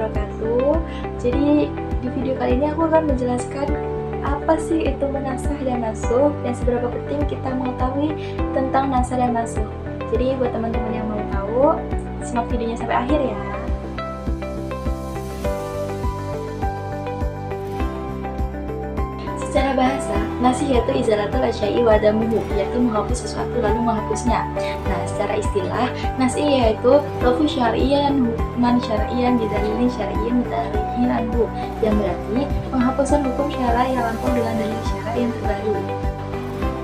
wabarakatuh. Jadi di video kali ini aku akan menjelaskan apa sih itu menasah dan nasuh dan seberapa penting kita mengetahui tentang nasah dan nasuh. Jadi buat teman-teman yang mau tahu, simak videonya sampai akhir ya. Secara bahasa, nasih yaitu izalatul asyai wa damuhu, yaitu menghapus sesuatu lalu menghapusnya. Nah, secara istilah, nasih yaitu lafu syar'iyan hukman syar'iyan bidalilin syar'iyan muta'alliqin anhu, yang berarti penghapusan hukum syara yang lampau dengan dalil syara yang terbaru.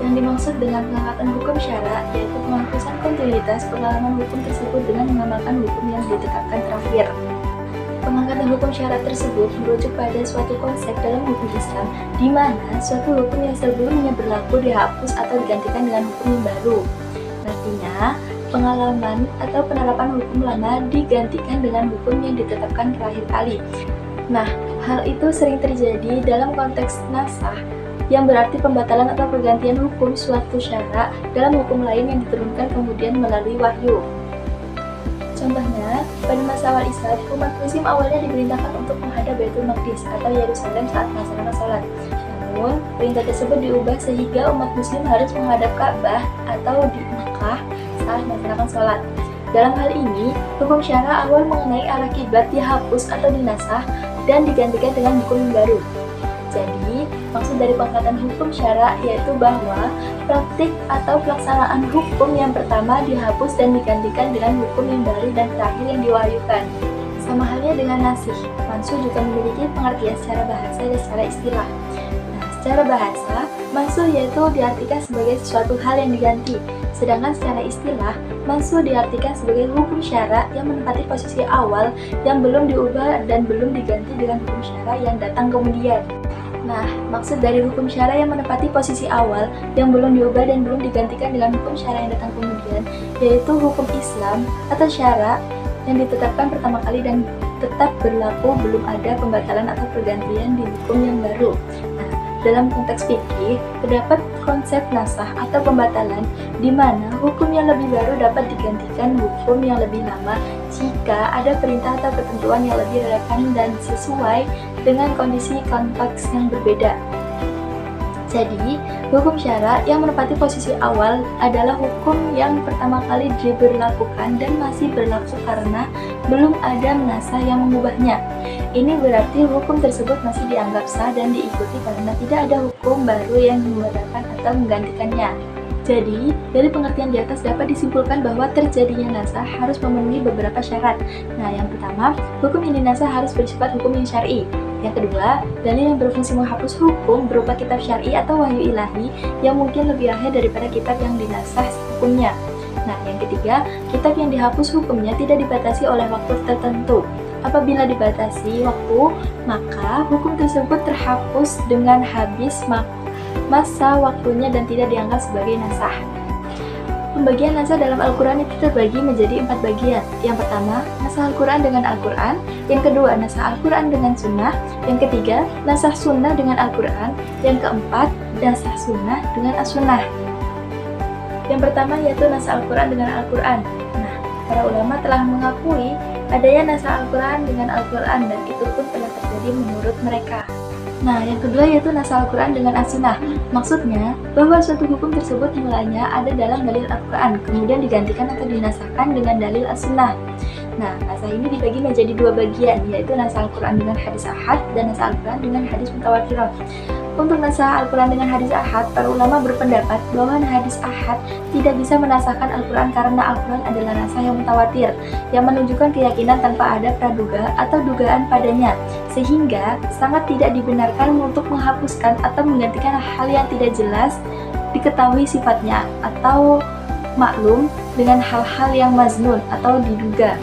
Yang dimaksud dengan pengangkatan hukum syara yaitu penghapusan kontinuitas pengalaman hukum tersebut dengan mengamalkan hukum yang ditetapkan terakhir. Pengangkatan hukum syara tersebut merujuk pada suatu konsep dalam hukum Islam, di mana suatu hukum yang sebelumnya berlaku dihapus atau digantikan dengan hukum yang baru. Artinya, pengalaman atau penerapan hukum lama digantikan dengan hukum yang ditetapkan terakhir kali. Nah, hal itu sering terjadi dalam konteks nasah, yang berarti pembatalan atau pergantian hukum suatu syara dalam hukum lain yang diturunkan kemudian melalui wahyu. Contohnya, pada masa awal Islam, umat muslim awalnya diperintahkan untuk menghadap Baitul Maqdis atau Yerusalem saat melaksanakan sholat. Namun, perintah tersebut diubah sehingga umat muslim harus menghadap Ka'bah atau di Makkah saat melaksanakan sholat. Dalam hal ini, hukum syara awal mengenai arah kiblat dihapus atau dinasah dan digantikan dengan hukum yang baru. Jadi, maksud dari pengangkatan hukum syara yaitu bahwa praktik atau pelaksanaan hukum yang pertama dihapus dan digantikan dengan hukum yang baru dan terakhir yang diwahyukan. Sama halnya dengan nasih, mansuh juga memiliki pengertian secara bahasa dan secara istilah. Nah, secara bahasa, mansuh yaitu diartikan sebagai sesuatu hal yang diganti, sedangkan secara istilah, mansuh diartikan sebagai hukum syara yang menempati posisi awal yang belum diubah dan belum diganti dengan hukum syara yang datang kemudian. Nah, maksud dari hukum syara yang menempati posisi awal yang belum diubah dan belum digantikan dengan hukum syara yang datang kemudian, yaitu hukum Islam atau syara yang ditetapkan pertama kali dan tetap berlaku, belum ada pembatalan atau pergantian di hukum yang baru. Nah, dalam konteks fikih, terdapat konsep nasah atau pembatalan di mana hukum yang lebih baru dapat digantikan hukum yang lebih lama jika ada perintah atau ketentuan yang lebih relevan dan sesuai dengan kondisi konteks yang berbeda. Jadi, hukum syara yang menempati posisi awal adalah hukum yang pertama kali diberlakukan dan masih berlaku karena belum ada nasah yang mengubahnya. Ini berarti hukum tersebut masih dianggap sah dan diikuti karena tidak ada hukum baru yang membedakan atau menggantikannya. Jadi, dari pengertian di atas dapat disimpulkan bahwa terjadinya nasah harus memenuhi beberapa syarat. Nah, yang pertama, hukum yang dinasah harus bersifat hukum yang syar'i. Yang kedua, dalil yang berfungsi menghapus hukum berupa kitab syar'i atau wahyu ilahi yang mungkin lebih akhir daripada kitab yang dinasah hukumnya. Nah, yang ketiga, kitab yang dihapus hukumnya tidak dibatasi oleh waktu tertentu. Apabila dibatasi waktu, maka hukum tersebut terhapus dengan habis masa waktunya dan tidak dianggap sebagai nasah. Pembagian nasah dalam Al-Quran itu terbagi menjadi 4 bagian. Yang pertama, nasah Al-Quran dengan Al-Quran. Yang kedua, nasah Al-Quran dengan Sunnah. Yang ketiga, nasah Sunnah dengan Al-Quran. Yang keempat, nasah Sunnah dengan As-Sunnah. Yang pertama yaitu nasah Al-Quran dengan Al-Quran. Nah, para ulama telah mengakui adanya nasah Al-Quran dengan Al-Quran dan itu pun telah terjadi menurut mereka. Nah, yang kedua yaitu nasah Al-Quran dengan As-Sunnah. Maksudnya, bahwa suatu hukum tersebut mulanya ada dalam dalil Al-Quran, kemudian digantikan atau dinasahkan dengan dalil As-Sunnah. Nah, nasah ini dibagi menjadi 2 bagian, yaitu nasah Al-Quran dengan hadis ahad dan nasah Al-Quran dengan hadis mutawatirah. Untuk nasah Al-Quran dengan hadis ahad, para ulama berpendapat bahwa hadis ahad tidak bisa menasahkan Al-Quran karena Al-Quran adalah nasah yang mutawatir, yang menunjukkan keyakinan tanpa ada praduga atau dugaan padanya, sehingga sangat tidak dibenarkan untuk menghapuskan atau menggantikan hal yang tidak jelas diketahui sifatnya atau maklum dengan hal-hal yang maznun atau diduga.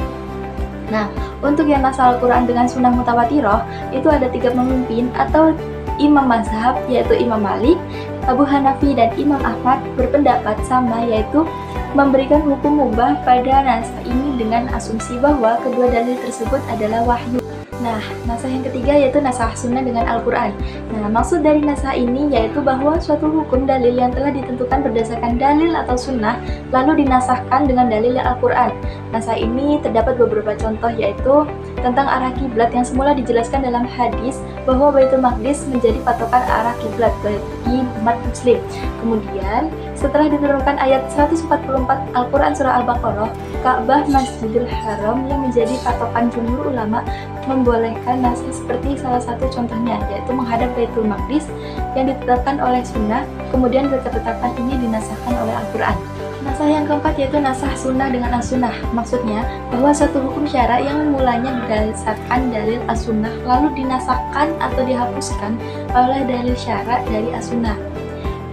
Nah, untuk yang nasah Al-Quran dengan sunnah mutawatirah, itu ada 3 pemimpin atau imam mazhab, yaitu Imam Malik, Abu Hanafi, dan Imam Ahmad berpendapat sama, yaitu memberikan hukum mubah pada nasah ini dengan asumsi bahwa kedua dalil tersebut adalah wahyu. Nah, nasah yang ketiga yaitu nasah sunnah dengan Al-Quran. Nah, maksud dari nasah ini yaitu bahwa suatu hukum dalil yang telah ditentukan berdasarkan dalil atau sunnah lalu dinasahkan dengan dalil Al-Quran. Nasah ini terdapat beberapa contoh yaitu tentang arah kiblat yang semula dijelaskan dalam hadis bahwa Baitul Maqdis menjadi patokan arah kiblat bagi umat muslim. Kemudian, setelah diturunkan ayat 144 Al-Quran Surah Al-Baqarah, Ka'bah Masjidil Haram yang menjadi patokan jumhur ulama membolehkan nasah seperti salah satu contohnya, yaitu menghadap Baitul Maqdis yang ditetapkan oleh sunnah, kemudian ketetapan ini dinasahkan oleh Al-Quran. Nasah yang keempat yaitu nasah sunnah dengan as-sunnah. Maksudnya bahwa suatu hukum syara yang mulanya berdasarkan dalil as-sunnah lalu dinasahkan atau dihapuskan oleh dalil syara dari as-sunnah.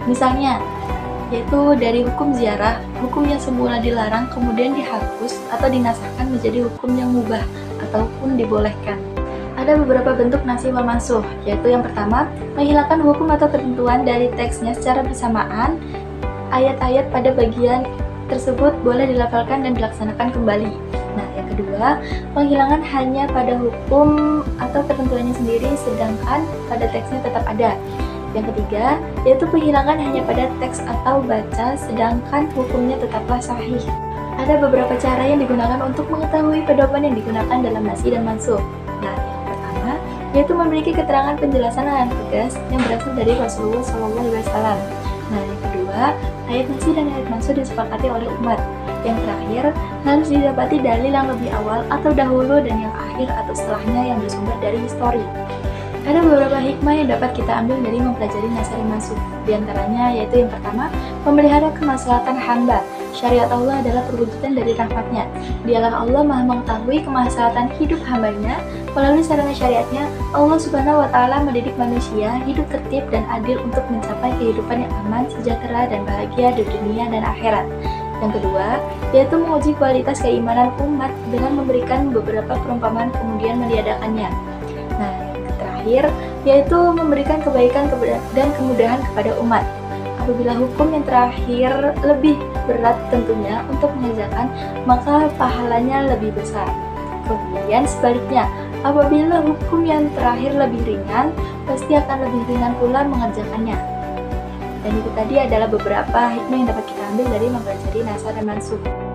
Misalnya, yaitu dari hukum ziarah, hukum yang semula dilarang kemudian dihapus atau dinasahkan menjadi hukum yang mubah ataupun dibolehkan. Ada beberapa bentuk nasih wal mansuh, yaitu yang pertama, menghilangkan hukum atau ketentuan dari teksnya secara bersamaan. Ayat-ayat pada bagian tersebut boleh dilafalkan dan dilaksanakan kembali. Nah, yang kedua, penghilangan hanya pada hukum atau ketentuannya sendiri sedangkan pada teksnya tetap ada. Yang ketiga, yaitu penghilangan hanya pada teks atau baca sedangkan hukumnya tetaplah sahih. Ada beberapa cara yang digunakan untuk mengetahui pedoman yang digunakan dalam nasih dan mansuh. Nah, yang pertama, yaitu memiliki keterangan penjelasan yang tegas yang berasal dari Rasulullah SAW. Nah, yang kedua, ayat nasih dan ayat mansuh disepakati oleh umat. Yang terakhir, harus didapati dalil yang lebih awal atau dahulu dan yang akhir atau setelahnya yang bersumber dari histori. Ada beberapa hikmah yang dapat kita ambil dari mempelajari nasih dan mansuh. Di antaranya yaitu yang pertama, memelihara kemaslahatan hamba. Syariat Allah adalah perwujudan dari rahmatnya. Dialah Allah Maha mengetahui kemaslahatan hidup hambanya. Melalui sarana syariatnya, Allah Subhanahu wa Ta'ala mendidik manusia hidup tertib dan adil untuk mencapai kehidupan yang aman, sejahtera, dan bahagia di dunia dan akhirat. Yang kedua, yaitu menguji kualitas keimanan umat dengan memberikan beberapa perumpamaan kemudian meniadakannya. Nah, yang terakhir, yaitu memberikan kebaikan dan kemudahan kepada umat. Apabila hukum yang terakhir lebih berat tentunya untuk mengerjakan, maka pahalanya lebih besar. Kemudian sebaliknya, apabila hukum yang terakhir lebih ringan, pasti akan lebih ringan pula mengerjakannya. Dan itu tadi adalah beberapa hikmah yang dapat kita ambil dari mempelajari nasah dan mansuh.